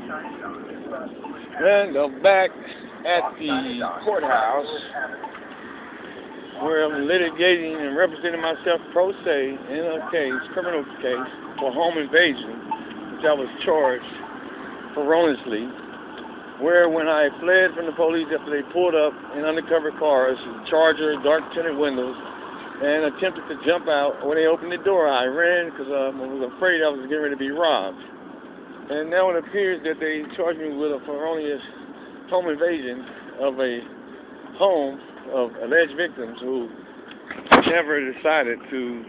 And I'm back at the courthouse where I'm litigating and representing myself pro se in a case, criminal case, for home invasion, which I was charged erroneously, where when I fled from the police after they pulled up in undercover cars, Charger, dark tinted windows, and attempted to jump out. When they opened the door, I ran because I was afraid I was getting ready to be robbed. And now it appears that they charged me with a felonious home invasion of a home of alleged victims who never decided to,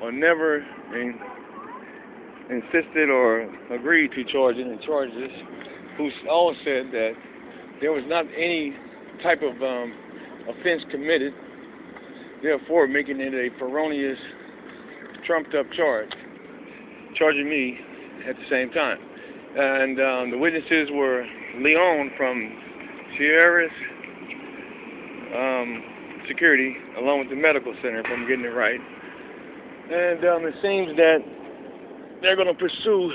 or never insisted or agreed to charges, who all said that there was not any type of offense committed, therefore making it a felonious, trumped-up charge, charging me at the same time. And the witnesses were Leon from Sierra's security, along with the medical center, if I'm getting it right. And it seems that they're going to pursue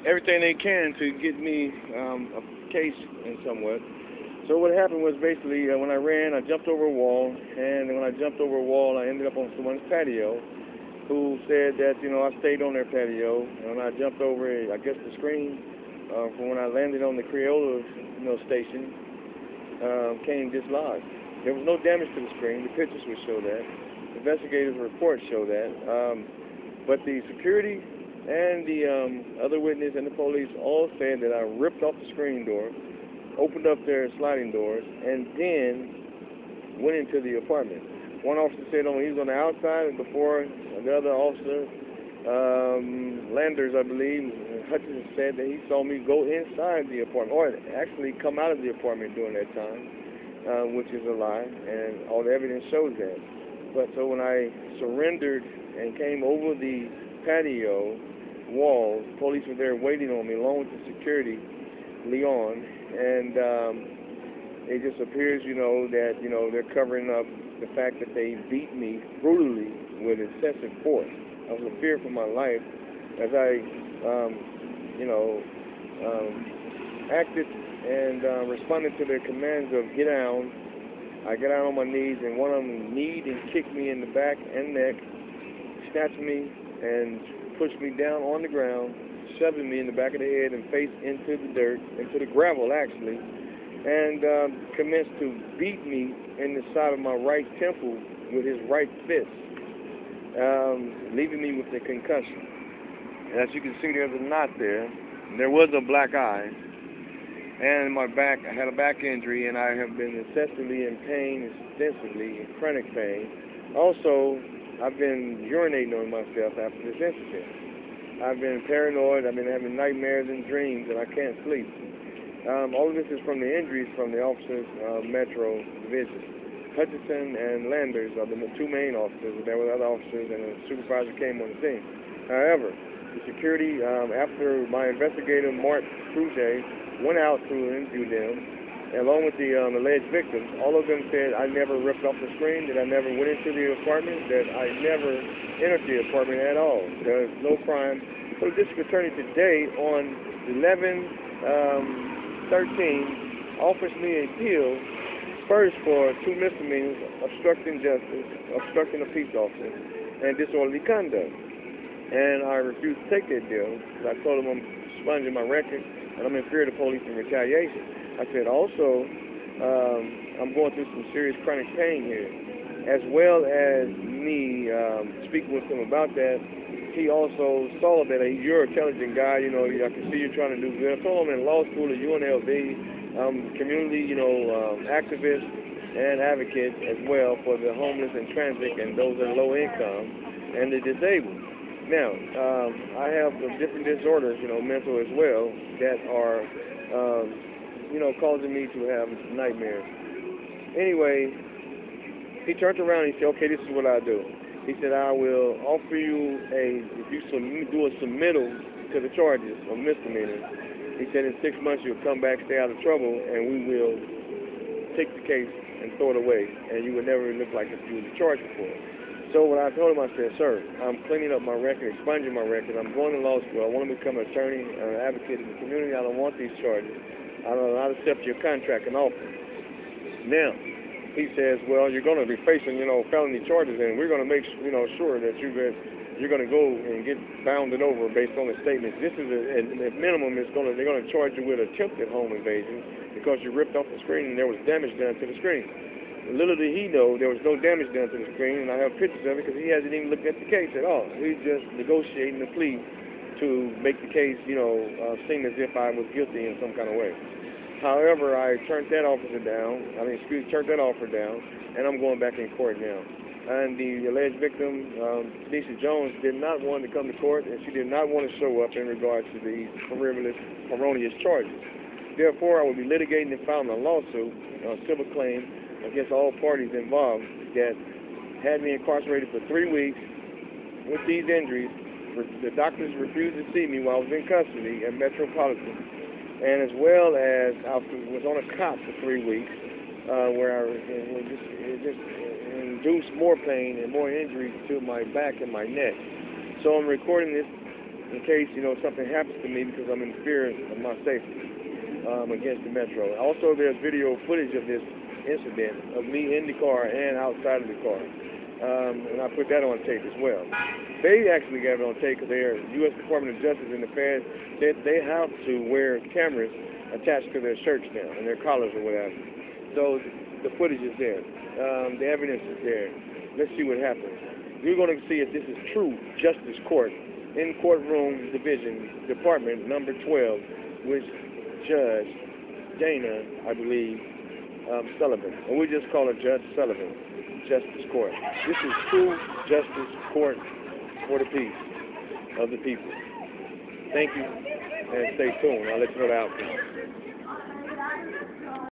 everything they can to get me a case in somewhat. So what happened was basically when I ran, I jumped over a wall, and when I jumped over a wall, I ended up on someone's patio, who said that, you know, I stayed on their patio, and when I jumped over, I guess the screen from when I landed on the Crayola, station, came dislodged. There was no damage to the screen. The pictures would show that. Investigators' reports show that. But the security and the other witness and the police all said that I ripped off the screen door, opened up their sliding doors, and then went into the apartment. One officer said he was on the outside before the other officer, Landers, I believe, Hutchinson, said that he saw me go inside the apartment, or actually come out of the apartment during that time, which is a lie, and all the evidence shows that. But so when I surrendered and came over the patio wall, police were there waiting on me, along with the security, Leon, and it just appears, that, they're covering up the fact that they beat me brutally with excessive force. I was in fear for my life as I, acted and responded to their commands of get down. I got down on my knees, and one of them kneed and kicked me in the back and neck, snatched me and pushed me down on the ground, shoving me in the back of the head and face into the dirt, into the gravel actually, and commenced to beat me in the side of my right temple with his right fist, leaving me with a concussion. And as you can see, there's a knot there. And there was a black eye. And my back, I had a back injury, and I have been incessantly in pain, extensively in chronic pain. Also, I've been urinating on myself after this incident. I've been paranoid. I've been having nightmares and dreams, and I can't sleep. All of this is from the injuries from the officers of Metro Division. Hutchinson and Landers are the two main officers. There were other officers, and a supervisor came on the scene. However, the security, after my investigator, Mark Cruz, went out to interview them, along with the alleged victims, all of them said I never ripped off the screen, that I never went into the apartment, that I never entered the apartment at all. There's no crime. So the district attorney today on 11/13 offers me a deal first for 2 misdemeanors, obstructing justice, obstructing a peace officer, and disorderly conduct. And I refused to take that deal because I told him I'm expunging my record and I'm in fear of the police in retaliation. I said also, I'm going through some serious chronic pain here. As well as me speaking with him about that, he also saw that you're an intelligent guy, I can see you're trying to do good. I told him in law school at UNLV, community, activist and advocate as well for the homeless and transit and those that are low income and the disabled. Now, I have different disorders, mental as well, that are, causing me to have nightmares. Anyway, he turned around and he said, okay, this is what I do. He said, I will offer you if you do a submittal to the charges of misdemeanor. He said in 6 months you'll come back, stay out of trouble, and we will take the case and throw it away, and you would never look like if you were charged before. So So what I told him, I said, sir, I'm cleaning up my record, expunging my record. I'm going to law school. I want to become an attorney, an advocate in the community. I don't want these charges. I don't accept your contract and offer. Now, he says, well, you're going to be facing, felony charges, and we're going to make, sure that you're going to go and get bounded over based on the statements. This is at minimum, they're going to charge you with attempted home invasion because you ripped off the screen and there was damage done to the screen. Little did he know there was no damage done to the screen, and I have pictures of it because he hasn't even looked at the case at all. He's just negotiating the plea to make the case, seem as if I was guilty in some kind of way. However, I turned that offer down, and I'm going back in court now. And the alleged victim, Tanisha Jones, did not want to come to court, and she did not want to show up in regards to these erroneous charges. Therefore, I will be litigating and filing a lawsuit, a civil claim, against all parties involved that had me incarcerated for 3 weeks with these injuries. The doctors refused to see me while I was in custody at Metropolitan, and as well as I was on a cot for 3 weeks, where it just induced more pain and more injuries to my back and my neck. So I'm recording this in case something happens to me because I'm in fear of my safety against the Metro. Also, there's video footage of this incident of me in the car and outside of the car, and I put that on tape as well. They actually got it on tape because they are U.S. Department of Justice and the feds. They have to wear cameras attached to their shirts now and their collars or whatever. So the footage is there, the evidence is there. Let's see what happens. We're going to see if this is true justice court in courtroom division department number 12, which Judge Dana, I believe, Sullivan, and we just call her Judge Sullivan, Justice Court. This is true justice court for the peace of the people. Thank you, and stay tuned. I'll let you know the outcome.